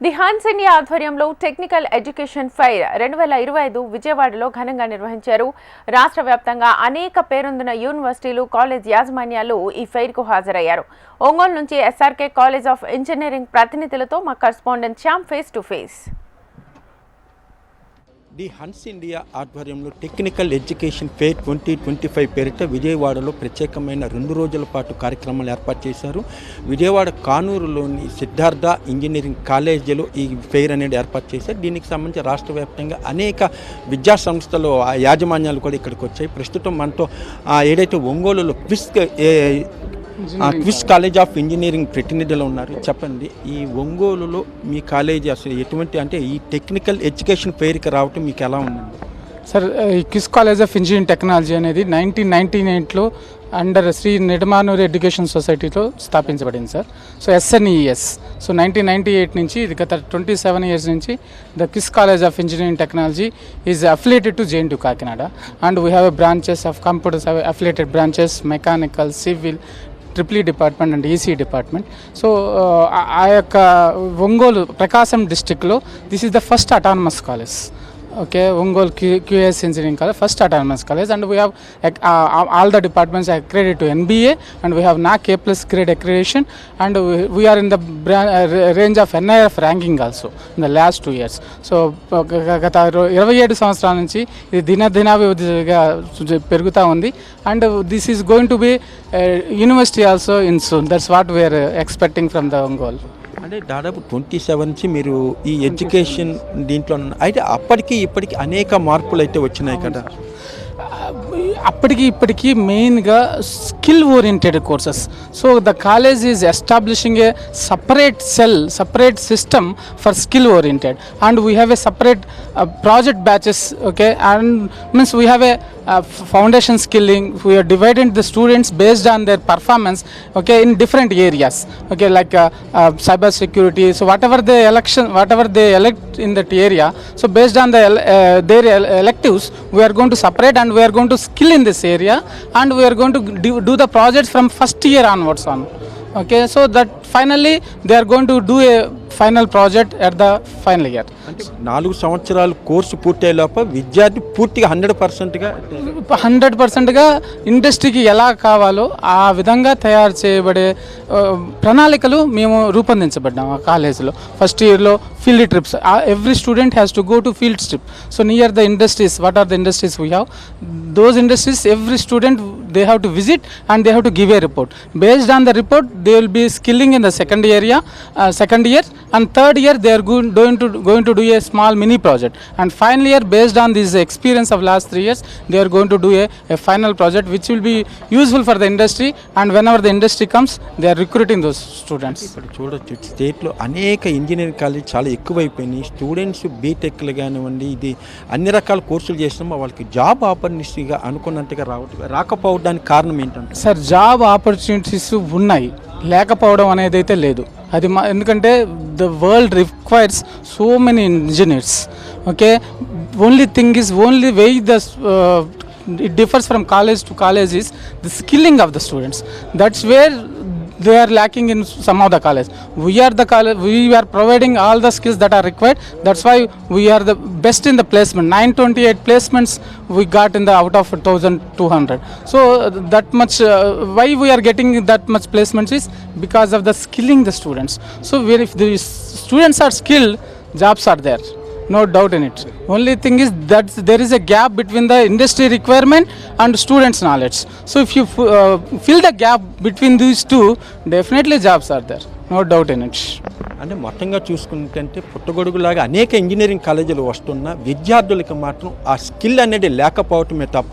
The Hans India ఆధ్వర్యంలో technical education fair 2025 విజయవాడలో ఘనంగా నిర్వహించారు. రాష్ట్ర వ్యాప్తంగా అనేక పేరొందిన యూనివర్సిటీలు, కాలేజ్ యాజమాన్యాలు ఈ ఫెయిర్కు హాజరయ్యారు. ఒంగోలు నుంచి ఎస్ఆర్కే కాలేజ్ ఆఫ్ ఇంజనీరింగ్ ప్రతినిధులతో మా correspondent Shyam face to face. The Hans India ఆధ్వర్యంలో టెక్నికల్ ఎడ్యుకేషన్ ఫెయిర్ 2025 పేరిట విజయవాడలో ప్రత్యేకమైన 2 రోజుల పాటు కార్యక్రమాలు ఏర్పాటు చేశారు. విజయవాడ కానూరులోని సిద్ధార్థ ఇంజనీరింగ్ కాలేజీలో ఈ ఫెయిర్ అనేది ఏర్పాటు చేశారు. దీనికి సంబంధించి రాష్ట్ర వ్యాప్తంగా అనేక విద్యా సంస్థలు యాజమాన్యాలు కూడా ఇక్కడికి వచ్చాయి. ప్రస్తుతం మనతో ఏదైతే ఒంగోలులో క్విస్ కాలేజ్ ఆఫ్ ఇంజనీరింగ్ ప్రతినిధులు ఉన్నారు. చెప్పండి, ఈ ఒంగోలులో మీ కాలేజీ అసలు ఎటువంటి అంటే ఈ టెక్నికల్ ఎడ్యుకేషన్ ఫెయిర్కి రావటం మీకు ఎలా ఉందండి? సార్, ఈ QIS college of engineering technology అనేది 1998లో అండర్ శ్రీ నిడమానూరి ఎడ్యుకేషన్ సొసైటీలో స్థాపించబడింది సార్. So SNES. సో 1998 నుంచి ఇది గత 27 years నుంచి the QIS college of engineering technology is affiliated to JNTU Kakinada and we have branches of computers, affiliated branches, mechanical, civil, triple department and EC department. So ఆ యొక్క ఒంగోలు ప్రకాశం డిస్టిక్లో this is the first autonomous college. Okay, Ongole QS Engineering College, first autonomous college, and we have all the departments are accredited to NBA, and we have NAAC A+ grade accreditation, and we are in the range of NIRF ranking also in the last 2 years. So గత 27 సంవత్సరాల నుంచి ఇది దినాభివృద్ధిగా పెరుగుతూ ఉంది, and this is going to be university also in soon. That's what we are expecting from the Ongole. అంటే దాదాపు 27 నుంచి మీరు ఈ ఎడ్యుకేషన్ దీంట్లో అయితే అప్పటికి ఇప్పటికి అనేక మార్పులు అయితే వచ్చినాయి కదా. అప్పటికి ఇప్పటికీ మెయిన్గా skill oriented courses. So the college is establishing a separate system for skill oriented, and we have a separate project batches. Okay, and means we have a foundation skilling. We are dividing the students based on their performance, okay, in different areas, okay, like cyber security. So whatever they elect in that area, so based on their electives, we are going to separate and we are going to skill in this area, and we are going to do the projects from first year onwards on. Okay, so that finally they are going to do a final project at the final year. అంటే 4 సంవత్సరాలు course పూర్తయ్యే లోపల విద్యార్థి పూర్తిగా 100%గా ఇండస్ట్రీకి ఎలా కావాలో ఆ విధంగా తయారు చేయబడే ప్రణాళికలు మేము రూపొందించబడ్డాం ఆ కాలేజీలో. ఫస్ట్ ఇయర్లో field trips, every student has to go to field trip. So near the industries, what are the industries we have, those industries every student they have to visit and they have to give a report. Based on the report they will be skilling in the second year, and third year they are going to do a small mini project, and final year based on this experience of last 3 years they are going to do a final project which will be useful for the industry, and whenever the industry comes they are recruiting those students. ఇప్పుడు చూడొచ్చు, స్టేట్లో అనేక engineering college చాలా ఎక్కువైపోయినాయి. Students బీటెక్లు కానివ్వండి, ఇది అన్ని రకాల కోర్సులు చేసినా వాళ్ళకి జాబ్ ఆపర్చునిటీగా అనుకున్నట్టుగా రాకపోవడానికి కారణం ఏంటంటే సార్, జాబ్ ఆపర్చునిటీస్ ఉన్నాయి, లేకపోవడం అనేది అయితే లేదు. అది ఎందుకంటే the world requires so many engineers. Okay, only thing is only way it differs from college to college is the skilling of the students. That's where they are lacking in some of the college. We are providing all the skills that are required. That's why we are the best in the placement. 928 placements we got in the out of 1200. So that much why we are getting that much placements is because of the skilling the students. So if the students are skilled, jobs are there, no doubt in it. Only thing is that there is a gap between the industry requirement and students knowledge. So if you fill the gap between these two, definitely jobs are there, no doubt in it. అంటే మొత్తంగా చూసుకుంటే పుట్టగొడుగులాగా అనేక engineering కాలేజీలు వస్తున్న విద్యార్థులకు మాత్రం ఆ skill అనేది లేకపోవటమే తప్ప,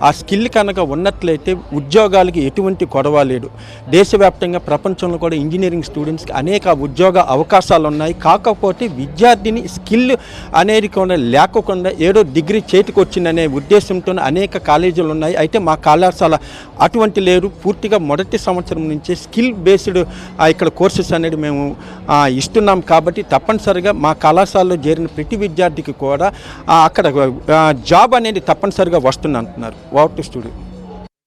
ఆ స్కిల్ కనుక ఉన్నట్లయితే ఉద్యోగాలకి ఎటువంటి కొరవ లేదు. దేశవ్యాప్తంగా ప్రపంచంలో కూడా ఇంజనీరింగ్ స్టూడెంట్స్కి అనేక ఉద్యోగ అవకాశాలు ఉన్నాయి. కాకపోతే విద్యార్థిని స్కిల్ అనేది కూడా లేకుండా ఏదో డిగ్రీ చేతికి వచ్చిందనే ఉద్దేశంతో అనేక కాలేజీలు ఉన్నాయి. అయితే మా కళాశాల అటువంటి లేరు. పూర్తిగా మొదటి సంవత్సరం నుంచి స్కిల్ బేస్డ్ ఇక్కడ కోర్సెస్ అనేది మేము ఇస్తున్నాం. కాబట్టి తప్పనిసరిగా మా కళాశాలలో చేరిన ప్రతి విద్యార్థికి కూడా అక్కడ జాబ్ అనేది తప్పనిసరిగా వస్తుంది అంటున్నారు. What studio.